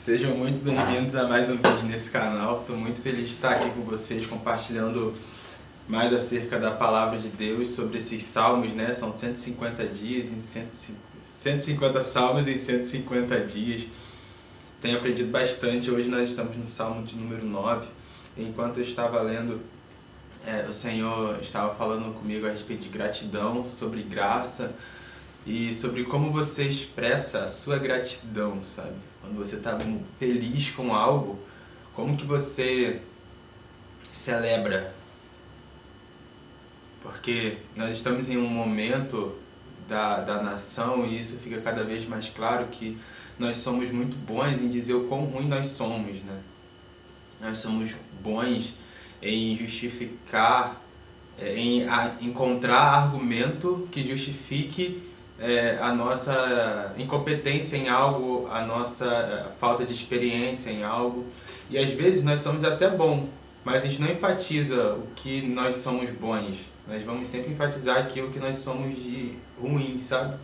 Sejam muito bem-vindos a mais um vídeo nesse canal. Estou muito feliz de estar aqui com vocês, compartilhando mais acerca da Palavra de Deus sobre esses salmos, né? São 150 dias, 150 salmos em 150 dias. Tenho aprendido bastante. Hoje nós estamos no salmo de número 9. Enquanto eu estava lendo, o Senhor estava falando comigo a respeito de gratidão, sobre graça e sobre como você expressa a sua gratidão, sabe? Quando você está feliz com algo, como que você celebra? Porque nós estamos em um momento da nação e isso fica cada vez mais claro que nós somos muito bons em dizer o quão ruim nós somos, né? Nós somos bons em justificar, em encontrar argumento que justifique a nossa incompetência em algo, a nossa falta de experiência em algo. E às vezes nós somos até bons, mas a gente não enfatiza o que nós somos bons. Nós vamos sempre enfatizar aquilo que nós somos de ruim, sabe?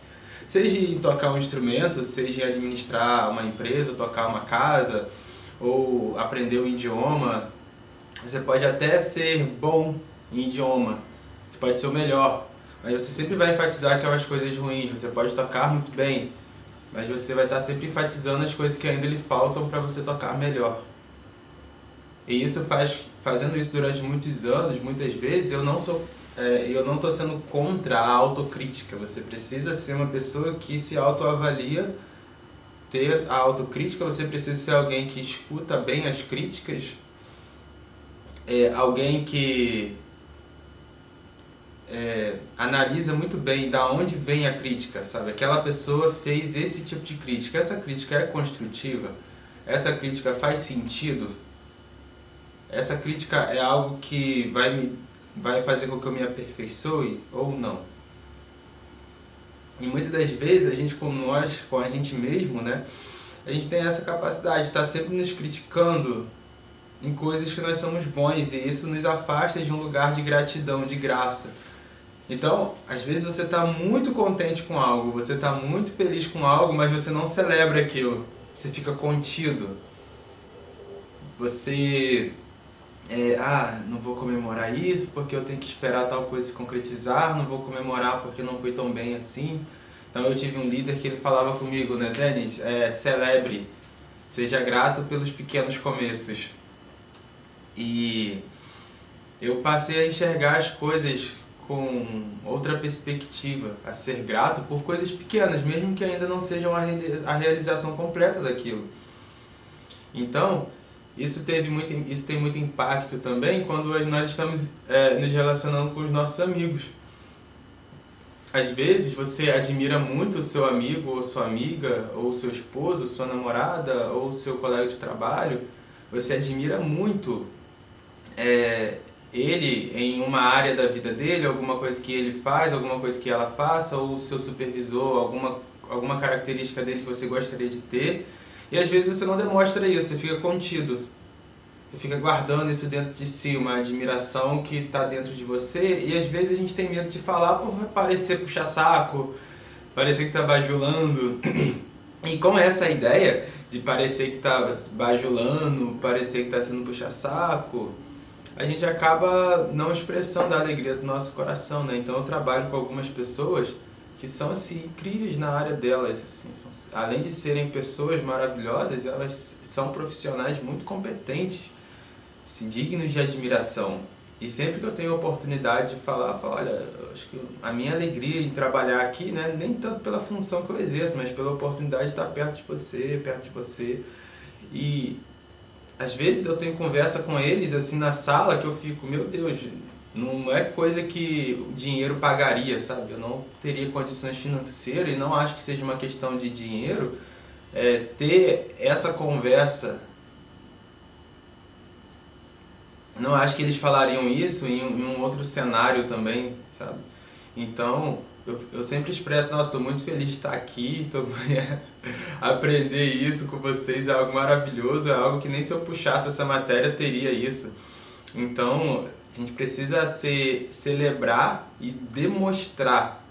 Seja em tocar um instrumento, seja em administrar uma empresa, tocar uma casa, ou aprender um idioma. Você pode até ser bom em idioma, você pode ser o melhor, mas você sempre vai enfatizar aquelas coisas ruins. Você pode tocar muito bem, mas você vai estar sempre enfatizando as coisas que ainda lhe faltam para você tocar melhor. E isso fazendo isso durante muitos anos, muitas vezes, eu não estou sendo contra a autocrítica. Você precisa ser uma pessoa que se autoavalia, ter a autocrítica. Você precisa ser alguém que escuta bem as críticas, alguém que analisa muito bem da onde vem a crítica, sabe? Aquela pessoa fez esse tipo de crítica. Essa crítica é construtiva? Essa crítica faz sentido? Essa crítica é algo que vai fazer com que eu me aperfeiçoe ou não? E muitas das vezes a gente, com a gente mesmo, né? A gente tem essa capacidade de estar sempre nos criticando em coisas que nós somos bons, e isso nos afasta de um lugar de gratidão, de graça. Então, às vezes você está muito contente com algo, você está muito feliz com algo, mas você não celebra aquilo, você fica contido. Você, não vou comemorar isso porque eu tenho que esperar tal coisa se concretizar, não vou comemorar porque não foi tão bem assim. Então eu tive um líder que ele falava comigo, né, Denis, celebre, seja grato pelos pequenos começos. E eu passei a enxergar as coisas com outra perspectiva, a ser grato por coisas pequenas, mesmo que ainda não sejam a realização completa daquilo. Então, isso tem muito impacto também quando nós estamos nos relacionando com os nossos amigos. Às vezes você admira muito o seu amigo ou sua amiga, ou seu esposo, sua namorada, ou seu colega de trabalho. Você admira muito ele em uma área da vida dele, alguma coisa que ele faz, alguma coisa que ela faça, ou o seu supervisor, alguma característica dele que você gostaria de ter, e às vezes você não demonstra isso, você fica contido, você fica guardando isso dentro de si, uma admiração que está dentro de você, e às vezes a gente tem medo de falar por parecer puxa-saco, parecer que está bajulando. E com essa ideia de parecer que está bajulando, parecer que está sendo puxa-saco, a gente acaba não expressando a alegria do nosso coração, né? Então eu trabalho com algumas pessoas que são assim, incríveis na área delas, assim, além de serem pessoas maravilhosas, elas são profissionais muito competentes, assim, dignos de admiração. E sempre que eu tenho a oportunidade de falar, olha, eu acho que a minha alegria em trabalhar aqui, né, nem tanto pela função que eu exerço, mas pela oportunidade de estar perto de você. E às vezes eu tenho conversa com eles assim na sala que eu fico, meu Deus, não é coisa que o dinheiro pagaria, sabe? Eu não teria condições financeiras e não acho que seja uma questão de dinheiro ter essa conversa. Não acho que eles falariam isso em um outro cenário também, sabe? Então, eu sempre expresso, nossa, estou muito feliz de estar aqui, aprender isso com vocês é algo maravilhoso, é algo que nem se eu puxasse essa matéria teria isso. Então, a gente precisa celebrar e demonstrar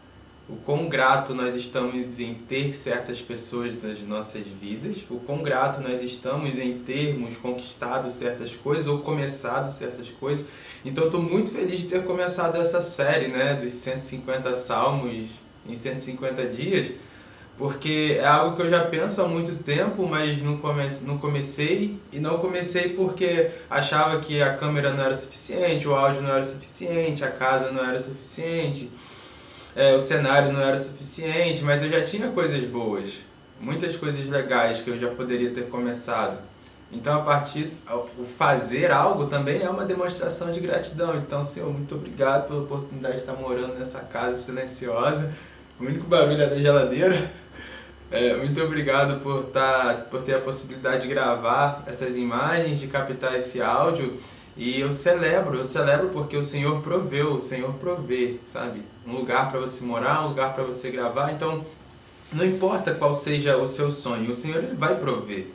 o quão grato nós estamos em ter certas pessoas nas nossas vidas, o quão grato nós estamos em termos conquistado certas coisas ou começado certas coisas. Então estou muito feliz de ter começado essa série, né, dos 150 salmos em 150 dias, porque é algo que eu já penso há muito tempo, mas não comecei, e não comecei porque achava que a câmera não era suficiente, o áudio não era suficiente, a casa não era suficiente, o cenário não era suficiente, mas eu já tinha coisas boas, muitas coisas legais que eu já poderia ter começado. Então, o fazer algo também é uma demonstração de gratidão. Então, Senhor, muito obrigado pela oportunidade de estar morando nessa casa silenciosa. O único barulho é da geladeira. Muito obrigado por ter a possibilidade de gravar essas imagens, de captar esse áudio. E eu celebro porque o Senhor proveu, o Senhor provê, sabe? Um lugar para você morar, um lugar para você gravar. Então, não importa qual seja o seu sonho, o Senhor ele vai prover.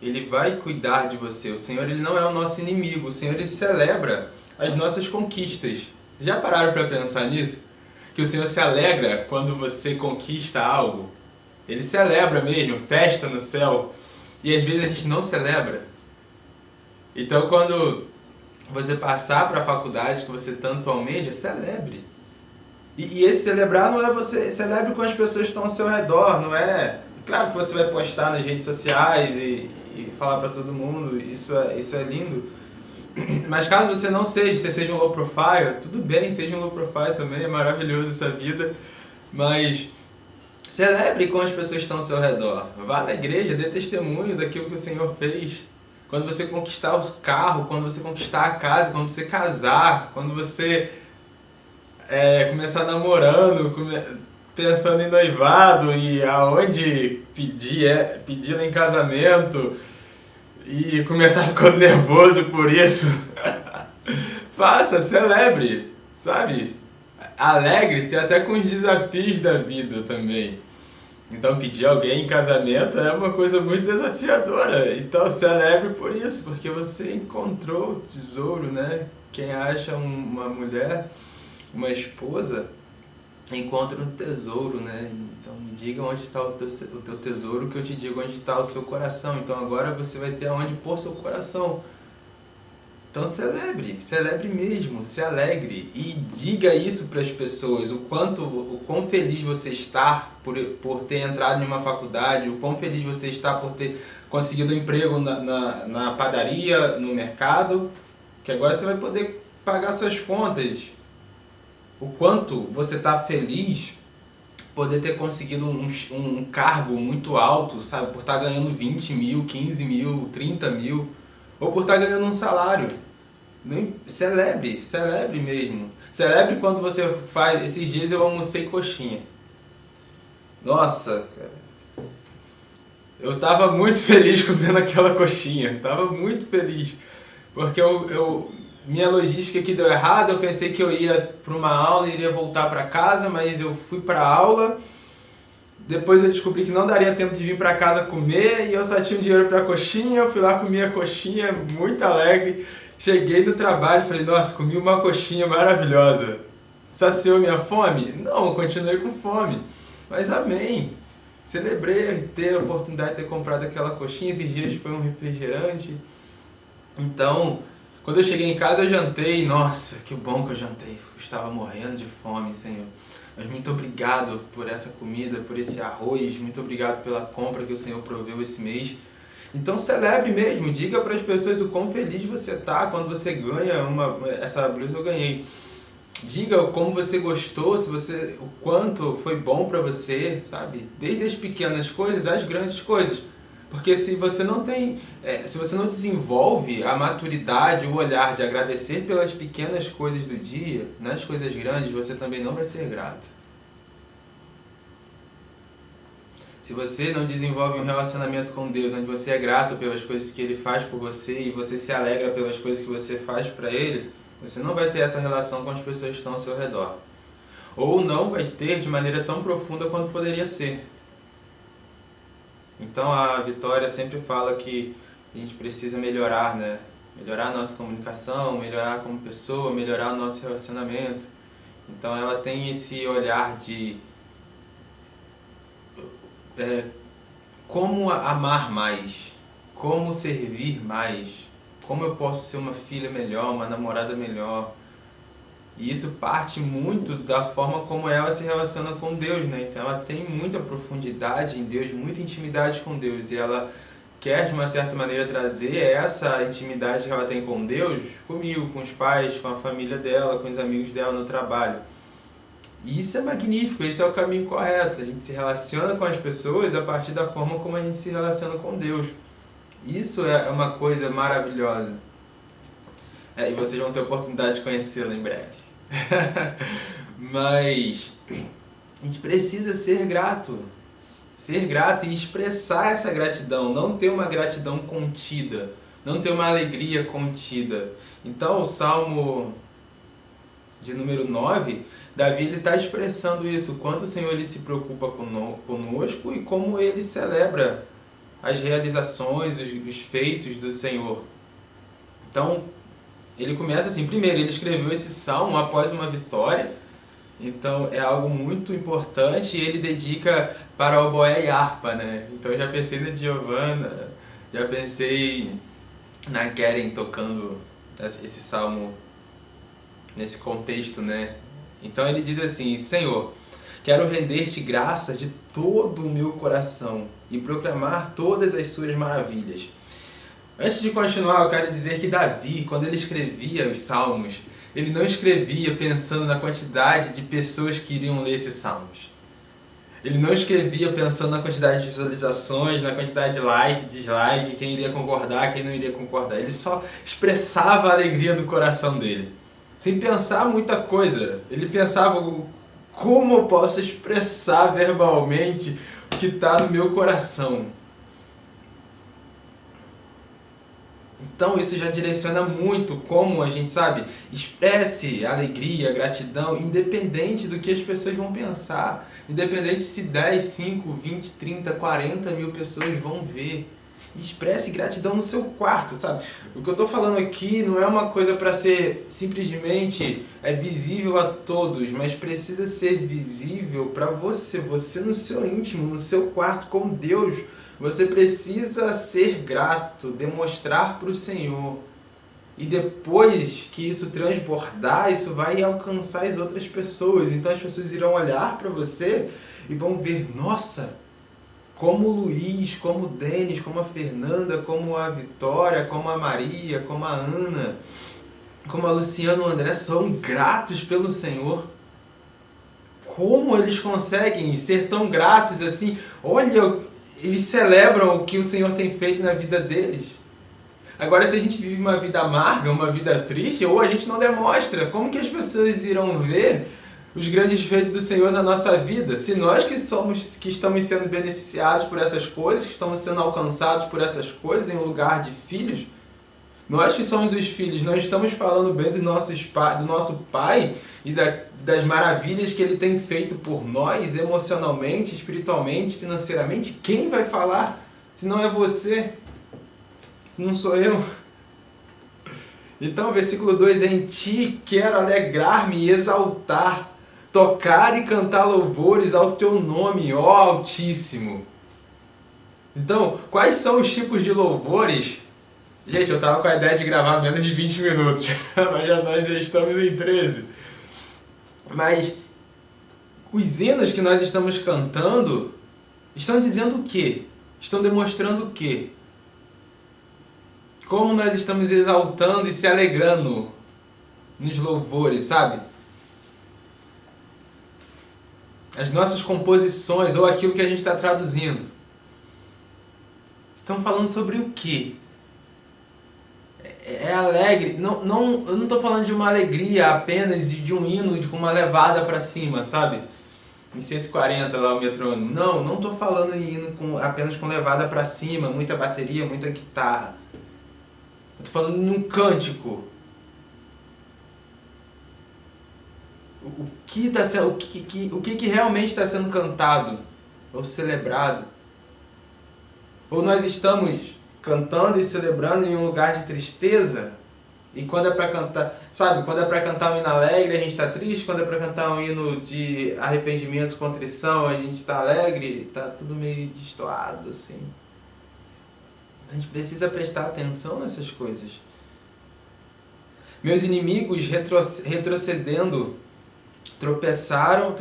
Ele vai cuidar de você. O Senhor ele não é o nosso inimigo. O Senhor ele celebra as nossas conquistas. Já pararam para pensar nisso? Que o Senhor se alegra quando você conquista algo? Ele celebra mesmo, festa no céu. E às vezes a gente não celebra. Então quando você passar para a faculdade que você tanto almeja, celebre. E esse celebrar não é você... Celebre com as pessoas que estão ao seu redor, não é... Claro que você vai postar nas redes sociais e falar para todo mundo, isso é lindo. Mas caso você não seja, você seja um low profile, tudo bem, seja um low profile também, é maravilhoso essa vida. Mas celebre com as pessoas que estão ao seu redor. Vá na igreja, dê testemunho daquilo que o Senhor fez. Quando você conquistar o carro, quando você conquistar a casa, quando você casar, quando você começar namorando, pensando em noivado e aonde pedi-la em casamento e começar ficando nervoso por isso. Faça, celebre, sabe? Alegre-se até com os desafios da vida também. Então pedir alguém em casamento é uma coisa muito desafiadora. Então celebre por isso, porque você encontrou o tesouro, né? Quem acha uma mulher, uma esposa, encontra um tesouro, né? Então me diga onde está o teu tesouro, que eu te digo onde está o seu coração. Então agora você vai ter aonde pôr seu coração. Então celebre mesmo, se alegre e diga isso para as pessoas, o quão feliz você está por ter entrado em uma faculdade, o quão feliz você está por ter conseguido um emprego na padaria, no mercado, que agora você vai poder pagar suas contas. O quanto você está feliz poder ter conseguido um cargo muito alto, sabe? Por estar ganhando 20 mil, 15 mil, 30 mil, ou por estar ganhando um salário. Celebre mesmo. Celebre quando você faz... Esses dias eu almocei coxinha. Nossa, cara. Eu estava muito feliz comendo aquela coxinha. Estava muito feliz. Porque minha logística aqui deu errado, eu pensei que eu ia para uma aula e iria voltar para casa, mas eu fui para a aula, depois eu descobri que não daria tempo de vir para casa comer e eu só tinha dinheiro para coxinha, eu fui lá, comi a coxinha, muito alegre, cheguei do trabalho e falei, nossa, comi uma coxinha maravilhosa. Saciou minha fome? Não, eu continuei com fome, mas amém. Celebrei ter a oportunidade de ter comprado aquela coxinha, esses dias foi um refrigerante, então... Quando eu cheguei em casa eu jantei, nossa, que bom que eu jantei, eu estava morrendo de fome, Senhor. Mas muito obrigado por essa comida, por esse arroz, muito obrigado pela compra que o Senhor proveu esse mês. Então celebre mesmo, diga para as pessoas o quão feliz você está quando você ganha essa blusa eu ganhei. Diga como você gostou, o quanto foi bom para você, sabe? Desde as pequenas coisas às grandes coisas. Porque se você não desenvolve a maturidade, o olhar de agradecer pelas pequenas coisas do dia, nas coisas grandes você também não vai ser grato. Se você não desenvolve um relacionamento com Deus, onde você é grato pelas coisas que Ele faz por você e você se alegra pelas coisas que você faz para Ele, você não vai ter essa relação com as pessoas que estão ao seu redor. Ou não vai ter de maneira tão profunda quanto poderia ser. Então a Vitória sempre fala que a gente precisa melhorar, né? Melhorar a nossa comunicação, melhorar como pessoa, melhorar o nosso relacionamento. Então ela tem esse olhar de como amar mais, como servir mais, como eu posso ser uma filha melhor, uma namorada melhor. E isso parte muito da forma como ela se relaciona com Deus, né? Então ela tem muita profundidade em Deus, muita intimidade com Deus, e ela quer de uma certa maneira trazer essa intimidade que ela tem com Deus comigo, com os pais, com a família dela, com os amigos dela no trabalho. E isso é magnífico, esse é o caminho correto. A gente se relaciona com as pessoas a partir da forma como a gente se relaciona com Deus. Isso é uma coisa maravilhosa. E vocês vão ter a oportunidade de conhecê-lo em breve. Mas a gente precisa ser grato. Ser grato e expressar essa gratidão. Não ter uma gratidão contida. Não ter uma alegria contida. Então o Salmo de número 9, Davi está expressando isso, o quanto o Senhor ele se preocupa conosco e como ele celebra as realizações, os feitos do Senhor. Então, ele começa assim, primeiro, ele escreveu esse salmo após uma vitória, então é algo muito importante, e ele dedica para oboé e harpa, né? Então eu já pensei na Giovanna, já pensei na Karen tocando esse salmo nesse contexto, né? Então ele diz assim: Senhor, quero render-te graças de todo o meu coração e proclamar todas as suas maravilhas. Antes de continuar, eu quero dizer que Davi, quando ele escrevia os salmos, ele não escrevia pensando na quantidade de pessoas que iriam ler esses salmos. Ele não escrevia pensando na quantidade de visualizações, na quantidade de like, dislike, quem iria concordar, quem não iria concordar. Ele só expressava a alegria do coração dele, sem pensar muita coisa. Ele pensava: como eu posso expressar verbalmente o que está no meu coração? Então isso já direciona muito como a gente, sabe, expresse alegria, gratidão, independente do que as pessoas vão pensar. Independente se 10, 5, 20, 30, 40 mil pessoas vão ver. Expresse gratidão no seu quarto, sabe? O que eu estou falando aqui não é uma coisa para ser simplesmente visível a todos, mas precisa ser visível para você. Você no seu íntimo, no seu quarto com Deus. Você precisa ser grato, demonstrar para o Senhor. E depois que isso transbordar, isso vai alcançar as outras pessoas. Então as pessoas irão olhar para você e vão ver: nossa, como o Luiz, como o Denis, como a Fernanda, como a Vitória, como a Maria, como a Ana, como a Luciana e o André são gratos pelo Senhor. Como eles conseguem ser tão gratos assim? Olha, eles celebram o que o Senhor tem feito na vida deles. Agora, se a gente vive uma vida amarga, uma vida triste, ou a gente não demonstra, como que as pessoas irão ver os grandes feitos do Senhor na nossa vida? Se nós que estamos sendo beneficiados por essas coisas, que estamos sendo alcançados por essas coisas em um lugar de filhos, nós que somos os filhos, não estamos falando bem do nosso Pai e das maravilhas que Ele tem feito por nós, emocionalmente, espiritualmente, financeiramente? Quem vai falar se não é você? Se não sou eu? Então, versículo 2: em ti quero alegrar-me e exaltar, tocar e cantar louvores ao teu nome, ó Altíssimo. Então, quais são os tipos de louvores? Gente, eu tava com a ideia de gravar menos de 20 minutos, mas nós já estamos em 13. Mas os hinos que nós estamos cantando estão dizendo o quê? Estão demonstrando o quê? Como nós estamos exaltando e se alegrando nos louvores, sabe? As nossas composições ou aquilo que a gente está traduzindo estão falando sobre o quê? É alegre, eu não estou falando de uma alegria apenas de um hino com uma levada para cima, sabe? Em 140 lá o metrônomo. Não estou falando em hino apenas com levada para cima, muita bateria, muita guitarra. Eu estou falando de um cântico. O que realmente está sendo cantado ou celebrado? Ou nós estamos cantando e celebrando em um lugar de tristeza? E quando é pra cantar, sabe, quando é pra cantar um hino alegre, a gente tá triste, quando é pra cantar um hino de arrependimento, contrição, a gente tá alegre, tá tudo meio destoado, assim. A gente precisa prestar atenção nessas coisas. Meus inimigos retrocedendo tropeçarão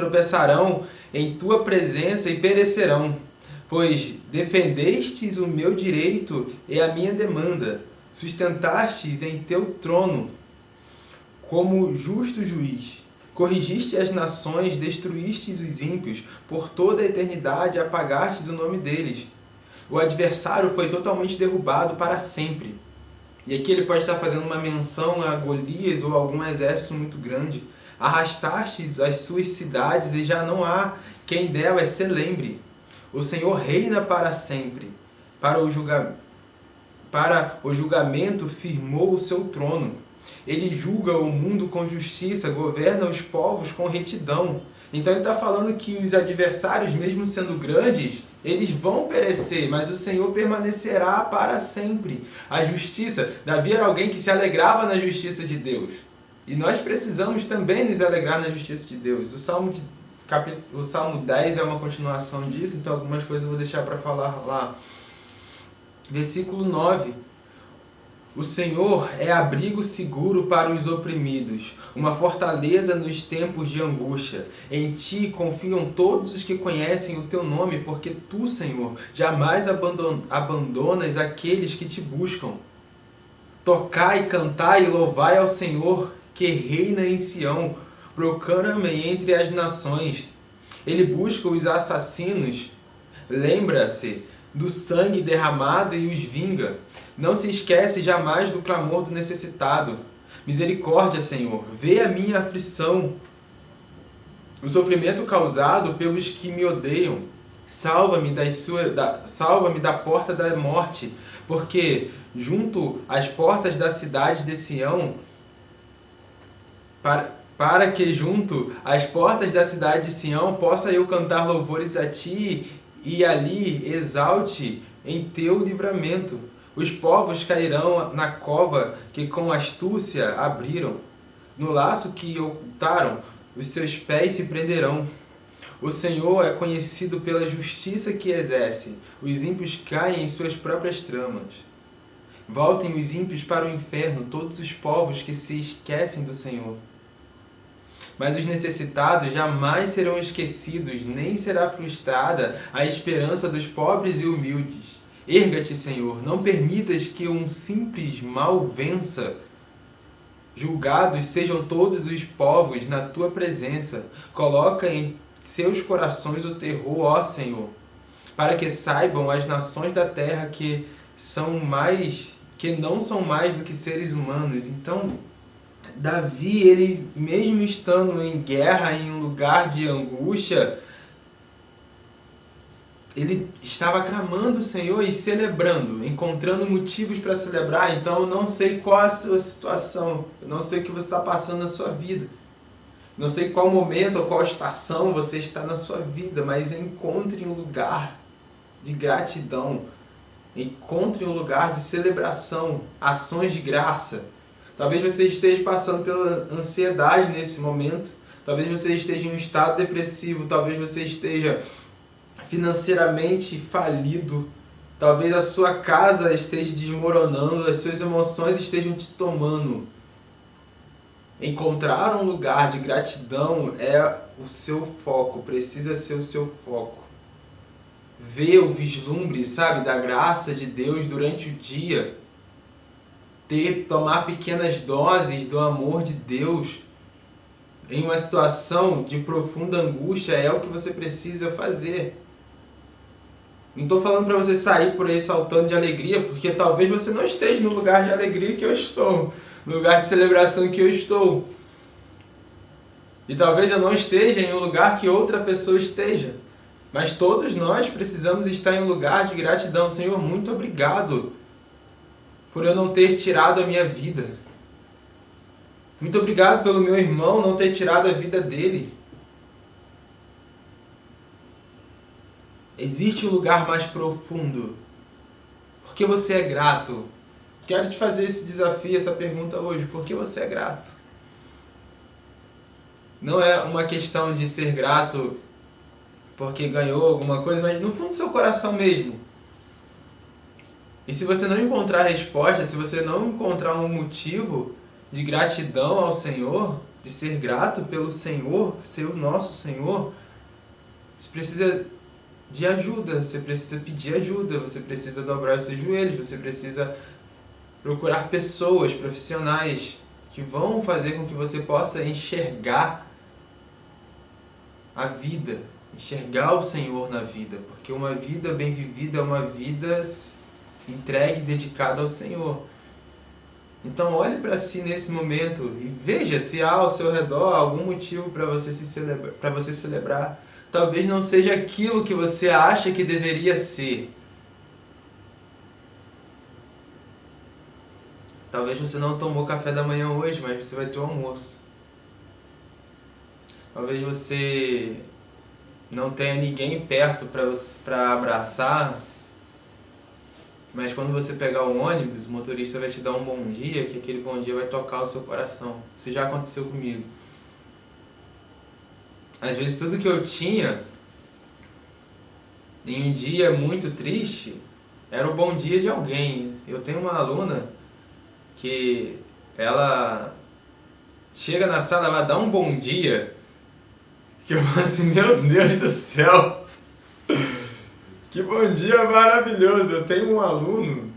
em tua presença e perecerão, pois defendestes o meu direito e a minha demanda, sustentastes em teu trono como justo juiz. Corrigiste as nações, destruístes os ímpios, por toda a eternidade apagastes o nome deles. O adversário foi totalmente derrubado para sempre. E aqui ele pode estar fazendo uma menção a Golias ou algum exército muito grande. Arrastastes as suas cidades e já não há quem delas se lembre. O Senhor reina para sempre. Para o julgamento firmou o seu trono. Ele julga o mundo com justiça, governa os povos com retidão. Então ele está falando que os adversários, mesmo sendo grandes, eles vão perecer, mas o Senhor permanecerá para sempre. A justiça, Davi era alguém que se alegrava na justiça de Deus. E nós precisamos também nos alegrar na justiça de Deus. O Salmo 10 é uma continuação disso, então algumas coisas eu vou deixar para falar lá. Versículo 9. O Senhor é abrigo seguro para os oprimidos, uma fortaleza nos tempos de angústia. Em ti confiam todos os que conhecem o teu nome, porque tu, Senhor, jamais abandonas aqueles que te buscam. Tocai, cantai e louvai ao Senhor, que reina em Sião. Proclame entre as nações. Ele busca os assassinos. Lembra-se do sangue derramado e os vinga. Não se esquece jamais do clamor do necessitado. Misericórdia, Senhor, vê a minha aflição, o sofrimento causado pelos que me odeiam. Salva-me da porta da morte, porque junto às portas da cidade de Sião, para que junto às portas da cidade de Sião possa eu cantar louvores a ti e ali exalte em teu livramento. Os povos cairão na cova que com astúcia abriram. No laço que ocultaram, os seus pés se prenderão. O Senhor é conhecido pela justiça que exerce. Os ímpios caem em suas próprias tramas. Voltem os ímpios para o inferno, todos os povos que se esquecem do Senhor. Mas os necessitados jamais serão esquecidos, nem será frustrada a esperança dos pobres e humildes. Erga-te, Senhor, não permitas que um simples mal vença. Julgados sejam todos os povos na tua presença. Coloca em seus corações o terror, ó Senhor, para que saibam as nações da terra que não são mais do que seres humanos. Então, Davi, ele mesmo estando em guerra, em um lugar de angústia, ele estava clamando o Senhor e celebrando, encontrando motivos para celebrar. Então eu não sei qual a sua situação, eu não sei o que você está passando na sua vida, não sei qual momento ou qual estação você está na sua vida, mas encontre um lugar de gratidão, encontre um lugar de celebração, ações de graça. Talvez você esteja passando pela ansiedade nesse momento, talvez você esteja em um estado depressivo, talvez você esteja financeiramente falido, talvez a sua casa esteja desmoronando, as suas emoções estejam te tomando. Encontrar um lugar de gratidão é o seu foco, precisa ser o seu foco. Ver o vislumbre, sabe, da graça de Deus durante o dia, tomar pequenas doses do amor de Deus em uma situação de profunda angústia é o que você precisa fazer. Não estou falando para você sair por aí saltando de alegria, porque talvez você não esteja no lugar de alegria que eu estou, no lugar de celebração que eu estou. E talvez eu não esteja em um lugar que outra pessoa esteja. Mas todos nós precisamos estar em um lugar de gratidão. Senhor, muito obrigado por eu não ter tirado a minha vida. Muito obrigado pelo meu irmão não ter tirado a vida dele. Existe um lugar mais profundo. Porque você é grato. quero te fazer esse desafio, essa pergunta hoje. Por que você é grato? Não é uma questão de ser grato porque ganhou alguma coisa, mas no fundo do seu coração mesmo. E se você não encontrar resposta, se você não encontrar um motivo de gratidão ao Senhor, de ser grato pelo Senhor, ser o nosso Senhor, você precisa de ajuda, você precisa pedir ajuda, você precisa dobrar os seus joelhos, você precisa procurar pessoas, profissionais, que vão fazer com que você possa enxergar a vida, enxergar o Senhor na vida, porque uma vida bem vivida é uma vida entregue, dedicada ao Senhor. Então olhe para si nesse momento e veja se há ao seu redor algum motivo para você celebrar. Talvez não seja aquilo que você acha que deveria ser. Talvez você não tomou café da manhã hoje, mas você vai ter o almoço. Talvez você não tenha ninguém perto para abraçar, mas quando você pegar o ônibus, o motorista vai te dar um bom dia, que aquele bom dia vai tocar o seu coração. Isso já aconteceu comigo. Às vezes tudo que eu tinha em um dia muito triste era o bom dia de alguém. Eu tenho uma aluna que ela chega na sala, ela dá um bom dia, que eu falo assim, meu Deus do céu, que bom dia maravilhoso. Eu tenho um aluno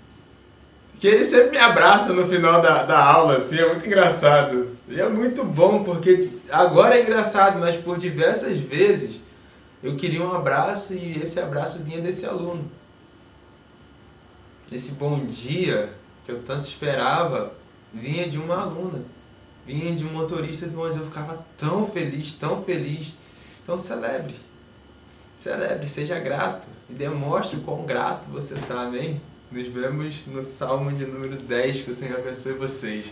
que ele sempre me abraça no final da aula, assim, é muito engraçado. E é muito bom, porque agora é engraçado, mas por diversas vezes eu queria um abraço e esse abraço vinha desse aluno. Esse bom dia que eu tanto esperava vinha de uma aluna, vinha de um motorista do ônibus. Eu ficava tão feliz, tão feliz. Então celebre, seja grato e demonstre o quão grato você está, amém? Nos vemos no Salmo de número 10, que o Senhor abençoe vocês.